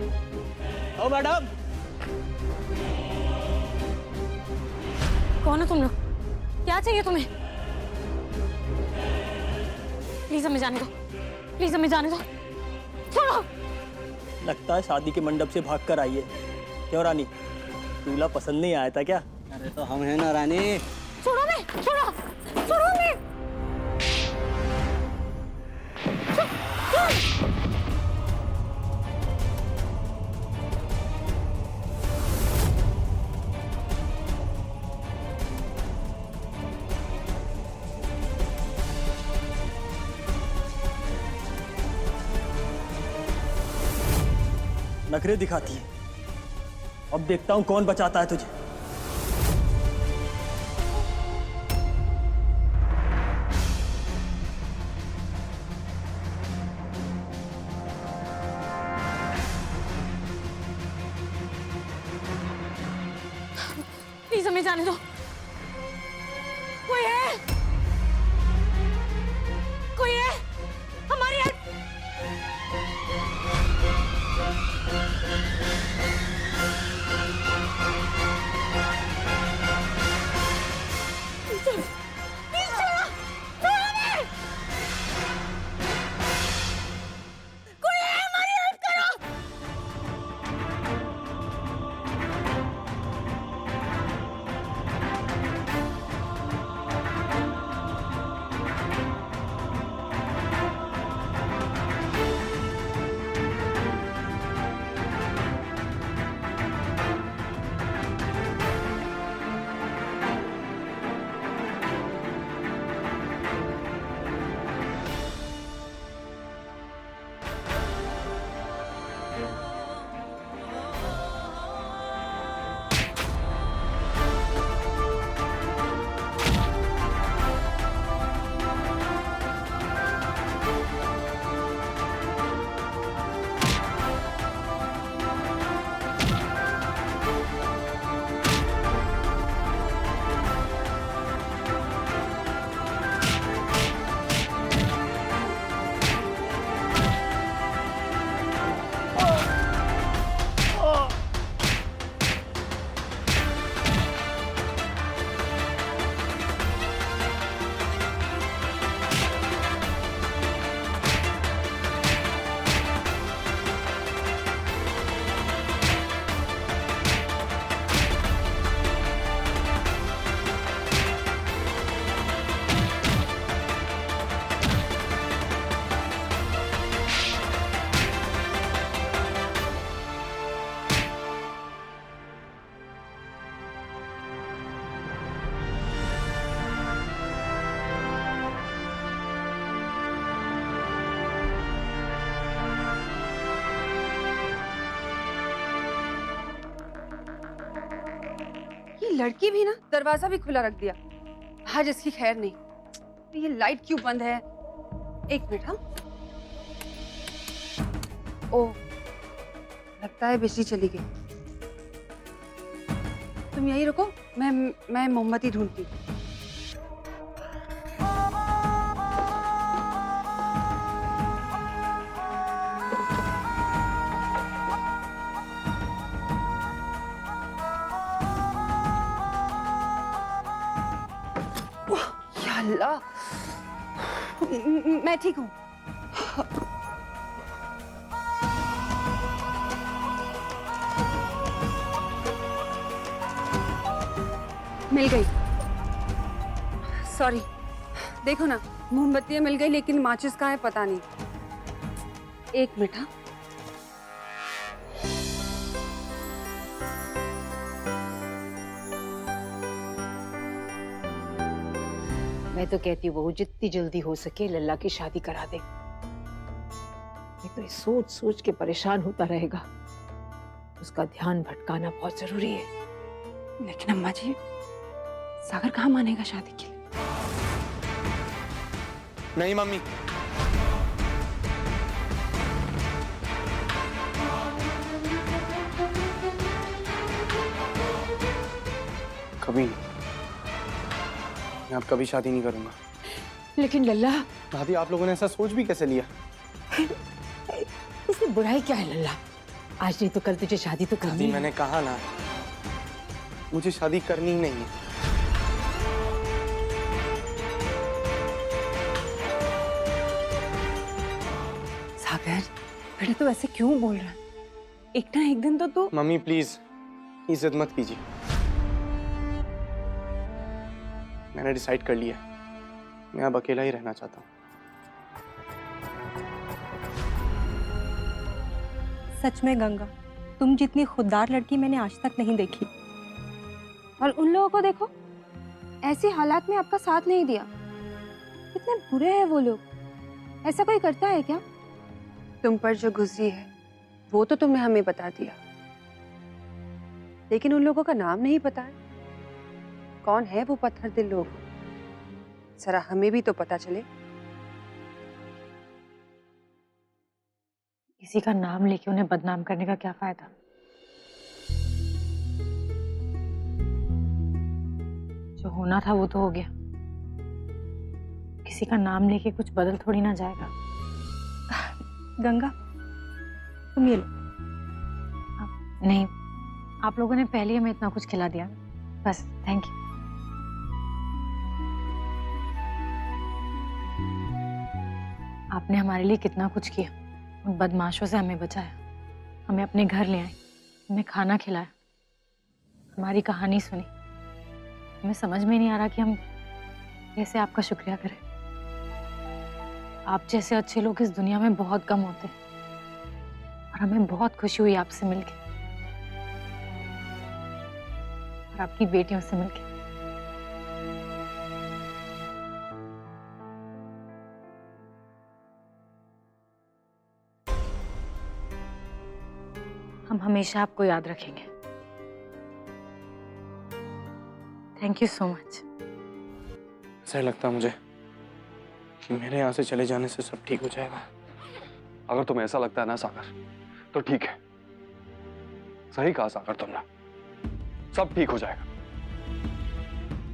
ओ madam, कौन हो तुम लोग? क्या चाहिए तुम्हें? प्लीज हमें जाने दो, प्लीज हमें जाने दो। छोड़ो। लगता है शादी के मंडप से भाग कर आई है। क्यों रानी, दूल्हा पसंद नहीं आया था क्या? अरे तो हम हैं ना रानी। छोड़ो मैं, छोड़ो, छोड़ो मैं। नखरे दिखाती है। अब देखता हूँ कौन बचाता है तुझे। प्लीज हमें जाने दो। कोई है? कोई है? हमारी हेल्प। ये लड़की भी ना दरवाजा भी खुला रख दिया। आज इसकी खैर नहीं। ये लाइट क्यों बंद है? एक मिनट। हाँ, ओह, लगता है बिजली चली गई। तुम यहीं रुको, मैं मोमबत्ती ढूंढती हूँ। या अल्लाह, मैं ठीक हूँ। मिल गई। सॉरी, देखो ना, मोमबत्तियां मिल गई लेकिन माचिस कहाँ है पता नहीं। एक मिनट। हाँ, मैं तो कहती हूँ बहू जितनी जल्दी हो सके लल्ला की शादी करा दे। नहीं तो सोच सोच के परेशान होता रहेगा। उसका ध्यान भटकाना बहुत जरूरी है। लेकिन अम्मा जी, सागर कहाँ मानेगा शादी के लिए? नहीं मम्मी, कभी नहीं। मैं अब कभी शादी नहीं करूंगा। लेकिन लल्ला, भाभी आप लोगों ने ऐसा सोच भी कैसे लिया? इसमें बुराई क्या है लल्ला? आज नहीं तो कल तुझे शादी तो करनी दादी है। मैंने कहा ना, मुझे शादी करनी ही नहीं है। सागर, बेटा तू ऐसे क्यों बोल रहा है? एक ना एक दिन तो तू। मम्मी प्लीज इज्जत मत कीजिए। मैंने डिसाइड कर लिया, मैं अब अकेला ही रहना चाहता हूँ। सच में गंगा, तुम जितनी खुददार लड़की मैंने आज तक नहीं देखी। और उन लोगों को देखो, ऐसे हालात में आपका साथ नहीं दिया। कितने बुरे हैं वो लोग। ऐसा कोई करता है क्या? तुम पर जो गुजरी है वो तो तुमने हमें बता दिया, लेकिन उन लोगों का नाम नहीं पता है। कौन है वो पत्थर दिल लोग? जरा हमें भी तो पता चले। किसी का नाम लेके उन्हें बदनाम करने का क्या फायदा? जो होना था वो तो हो गया। किसी का नाम लेके कुछ बदल थोड़ी ना जाएगा। गंगा, तुम ये लो। नहीं, आप लोगों ने पहले ही हमें इतना कुछ खिला दिया, बस थैंक यू। आपने हमारे लिए कितना कुछ किया, उन बदमाशों से हमें बचाया, हमें अपने घर ले आए, हमें खाना खिलाया, हमारी कहानी सुनी। हमें समझ में नहीं आ रहा कि हम कैसे आपका शुक्रिया करें। आप जैसे अच्छे लोग इस दुनिया में बहुत कम होते हैं और हमें बहुत खुशी हुई आपसे मिलके और आपकी बेटियों से मिलके। हम हमेशा आपको याद रखेंगे। Thank you so much. ऐसा लगता है मुझे कि मेरे यहाँ से चले जाने से सब ठीक हो जाएगा। अगर तुम्हें ऐसा लगता है ना सागर, तो ठीक है। सही कहा सागर तुमने, सब ठीक हो जाएगा।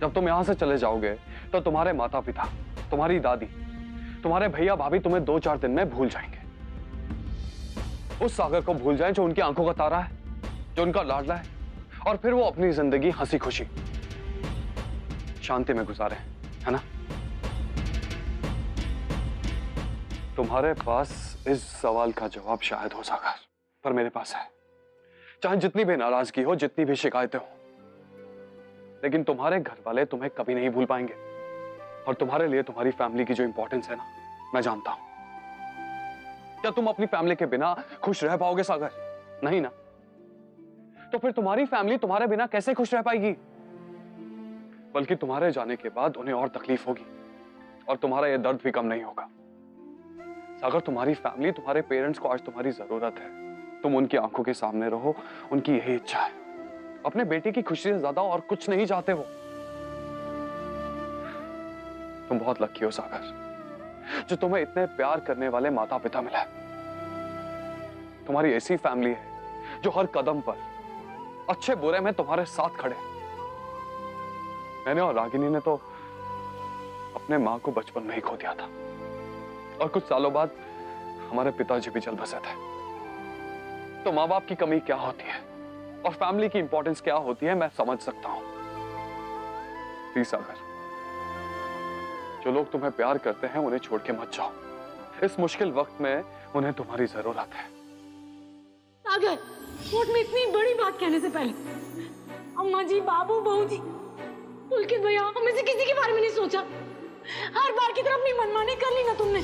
जब तुम यहां से चले जाओगे तो तुम्हारे माता पिता, तुम्हारी दादी, तुम्हारे भैया भाभी तुम्हें 2-4 दिन में भूल जाएंगे। उस सागर को भूल जाएं जो उनकी आंखों का तारा है, जो उनका लाडला है, और फिर वो अपनी जिंदगी हंसी खुशी शांति में गुजारे, है ना? तुम्हारे पास इस सवाल का जवाब शायद हो सागर, पर मेरे पास है। चाहे जितनी भी नाराजगी हो, जितनी भी शिकायतें हो, लेकिन तुम्हारे घर वाले तुम्हें कभी नहीं भूल पाएंगे। और तुम्हारे लिए तुम्हारी फैमिली की जो इंपॉर्टेंस है ना, मैं जानता हूं। क्या तुम अपनी फैमिली के बिना खुश रह पाओगे सागर? नहीं ना। तो फिर तुम्हारी फैमिली तुम्हारे बिना कैसे खुश रह पाएगी? बल्कि तुम्हारे जाने के बाद उन्हें और तकलीफ होगी और तुम्हारा यह दर्द भी कम नहीं होगा। सागर, तुम्हारी फैमिली, तुम्हारे पेरेंट्स को आज तुम्हारी जरूरत है। तुम उनकी आंखों के सामने रहो, उनकी यही इच्छा है। अपने बेटे की खुशी से ज्यादा और कुछ नहीं चाहते हो। तुम बहुत लकी हो सागर, जो तुम्हें इतने प्यार करने वाले माता पिता मिला है। तुम्हारी ऐसी फैमिली है जो हर कदम पर अच्छे बुरे में तुम्हारे साथ खड़े। मैंने और रागिनी ने तो अपने मां को बचपन में ही खो दिया था, और कुछ सालों बाद हमारे पिताजी भी चल बसे थे। तो माँ बाप की कमी क्या होती है और फैमिली की इंपॉर्टेंस क्या होती है, मैं समझ सकता हूं। प्लीज सागर, जो लोग तुम्हें प्यार करते हैं उन्हें छोड़ के मत जाओ। इस मुश्किल वक्त में उन्हें तुम्हारी जरूरत है। सागर, कोर्ट में इतनी बड़ी बात कहने से पहले अम्मा जी, बाबू, बहू जी, पुलकित भैया, हमें से किसी के बारे में नहीं सोचा। हर बार की तरह अपनी मनमानी कर ली ना तुमने।